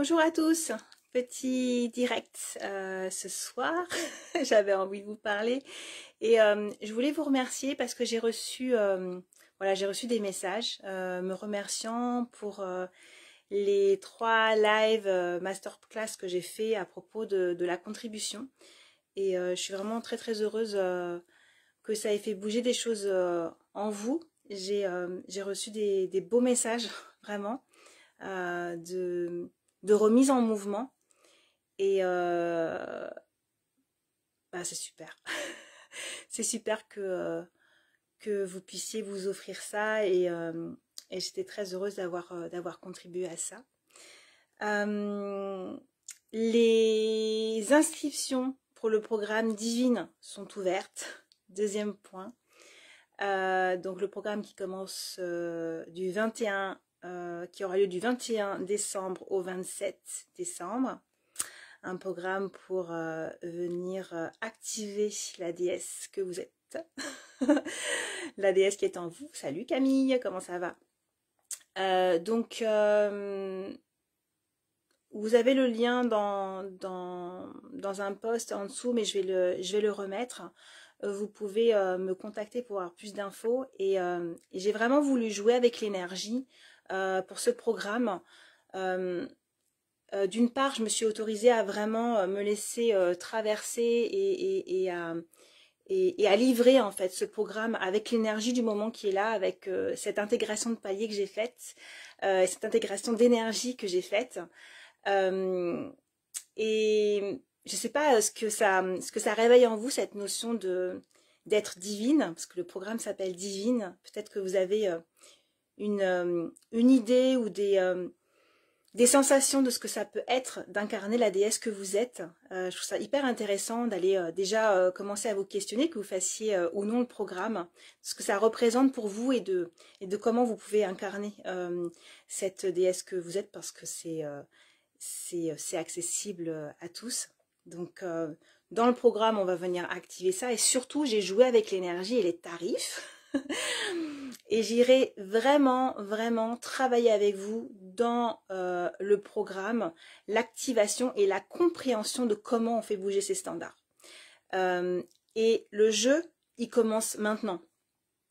Bonjour à tous, petit direct ce soir, j'avais envie de vous parler et je voulais vous remercier parce que j'ai reçu des messages me remerciant pour les 3 lives masterclass que j'ai fait à propos de la contribution et je suis vraiment très heureuse que ça ait fait bouger des choses en vous. J'ai reçu des beaux messages vraiment euh, de, de remise en mouvement. Et bah, c'est super. C'est super que vous puissiez vous offrir ça et j'étais très heureuse d'avoir contribué à ça. Euh, les inscriptions pour le programme Divine sont ouvertes. Deuxième point. Donc le programme qui commence du 21, qui aura lieu du 21 décembre au 27 décembre. Un programme pour venir activer la déesse que vous êtes. La déesse qui est en vous. Salut Camille, comment ça va? Vous avez le lien dans un post en dessous, mais je vais le remettre. Vous pouvez me contacter pour avoir plus d'infos. Et j'ai vraiment voulu jouer avec l'énergie pour ce programme. D'une part, je me suis autorisée à vraiment me laisser traverser et à livrer en fait ce programme avec l'énergie du moment qui est là, avec cette intégration de paliers que j'ai faite, cette intégration d'énergie que j'ai faite. Et je sais pas ce que ça réveille en vous, cette notion d'être divine, parce que le programme s'appelle Divine. Peut-être que vous avez une idée ou des sensations de ce que ça peut être d'incarner la déesse que vous êtes. Je trouve ça hyper intéressant d'aller déjà commencer à vous questionner, que vous fassiez ou non le programme, ce que ça représente pour vous et de comment vous pouvez incarner cette déesse que vous êtes, parce que c'est accessible à tous. Donc dans le programme, on va venir activer ça et surtout, j'ai joué avec l'énergie et les tarifs. Et j'irai vraiment travailler avec vous dans le programme, l'activation et la compréhension de comment on fait bouger ces standards. Et le jeu, il commence maintenant.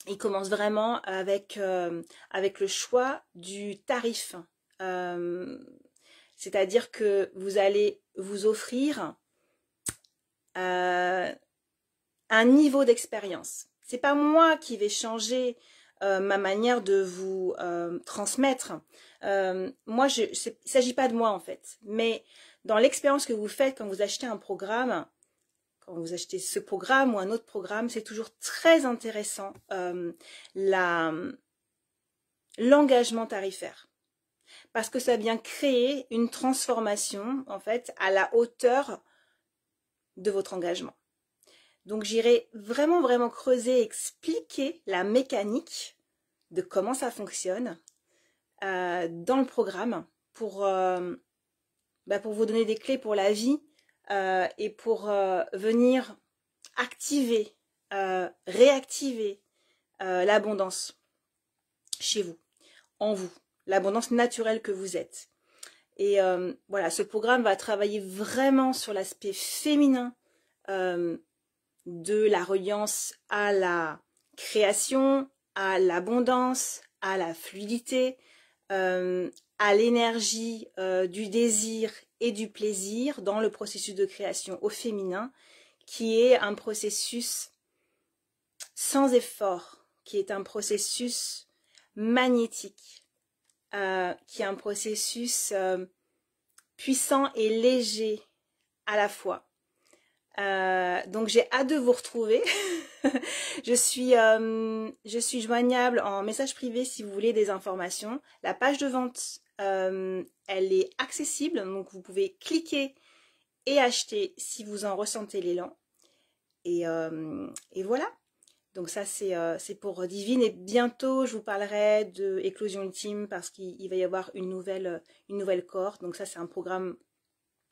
Il commence vraiment avec le choix du tarif. C'est-à-dire que vous allez vous offrir un niveau d'expérience. C'est pas moi qui vais changer ma manière de vous transmettre. Moi, il ne s'agit pas de moi en fait, mais dans l'expérience que vous faites quand vous achetez un programme, quand vous achetez ce programme ou un autre programme, c'est toujours très intéressant l'engagement tarifaire, parce que ça vient créer une transformation en fait à la hauteur de votre engagement. Donc j'irai vraiment creuser, expliquer la mécanique de comment ça fonctionne dans le programme pour vous donner des clés pour la vie et pour venir activer, réactiver l'abondance chez vous, en vous, l'abondance naturelle que vous êtes. Et voilà, ce programme va travailler vraiment sur l'aspect féminin de la reliance à la création, à l'abondance, à la fluidité, à l'énergie du désir et du plaisir dans le processus de création au féminin, qui est un processus sans effort, qui est un processus magnétique, qui est un processus puissant et léger à la fois. Donc j'ai hâte de vous retrouver. je suis joignable en message privé si vous voulez des informations. La page de vente, elle est accessible, donc vous pouvez cliquer et acheter si vous en ressentez l'élan. Et voilà. Donc ça c'est pour Divine, et bientôt je vous parlerai de Éclosion Ultime parce qu'il va y avoir une nouvelle cohorte. Donc ça c'est un programme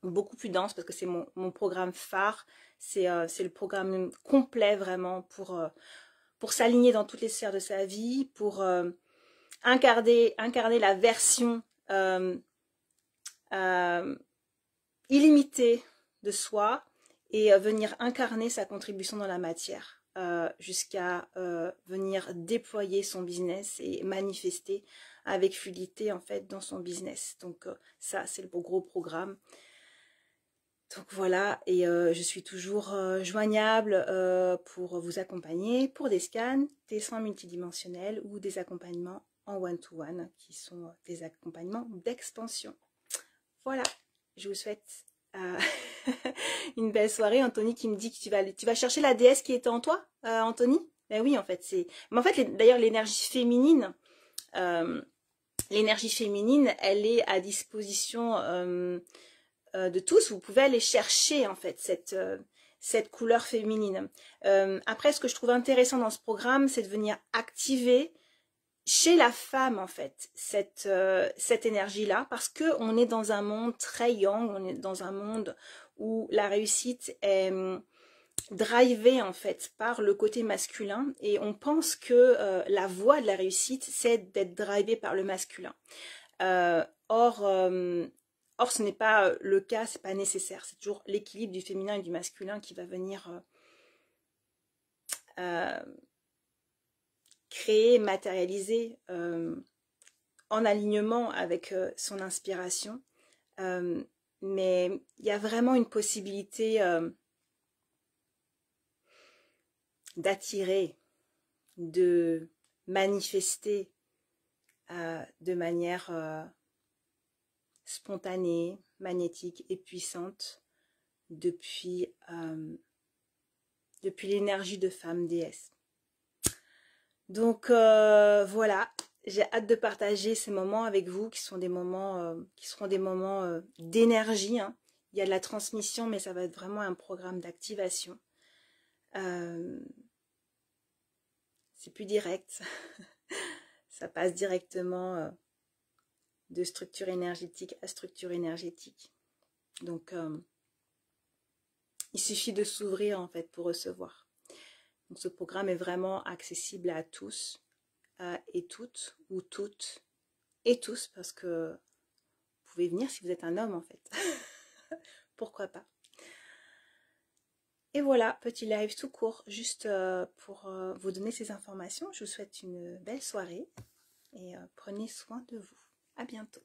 beaucoup plus dense parce que c'est mon programme phare. C'est le programme complet vraiment pour s'aligner dans toutes les sphères de sa vie, pour incarner la version illimitée de soi et venir incarner sa contribution dans la matière jusqu'à venir déployer son business et manifester avec fluidité en fait dans son business. Donc ça c'est le gros programme. Donc voilà, et je suis toujours joignable pour vous accompagner pour des scans, des soins multidimensionnels ou des accompagnements en one-to-one qui sont des accompagnements d'expansion. Voilà, je vous souhaite une belle soirée. Anthony qui me dit que tu vas chercher la déesse qui était en toi, Anthony. Ben oui, en fait, c'est. Mais en fait, d'ailleurs, l'énergie féminine, elle est à disposition de tous. Vous pouvez aller chercher en fait cette couleur féminine. Après, ce que je trouve intéressant dans ce programme, c'est de venir activer chez la femme en fait cette énergie-là, parce que on est dans un monde très yang, on est dans un monde où la réussite est drivée en fait par le côté masculin, et on pense que la voie de la réussite c'est d'être drivée par le masculin. Or ce n'est pas le cas, c'est pas nécessaire. C'est toujours l'équilibre du féminin et du masculin qui va venir créer, matérialiser en alignement avec son inspiration. Mais il y a vraiment une possibilité d'attirer, de manifester de manière spontanée, magnétique et puissante depuis l'énergie de femme déesse. Donc voilà, j'ai hâte de partager ces moments avec vous qui sont des moments qui seront des moments d'énergie. Hein. Il y a de la transmission, mais ça va être vraiment un programme d'activation. C'est plus direct. Ça passe directement de structure énergétique à structure énergétique. Donc, il suffit de s'ouvrir en fait pour recevoir. Donc, ce programme est vraiment accessible à tous et toutes, ou toutes et tous, parce que vous pouvez venir si vous êtes un homme en fait. Pourquoi pas. Et voilà, petit live tout court, juste pour vous donner ces informations. Je vous souhaite une belle soirée et prenez soin de vous. À bientôt.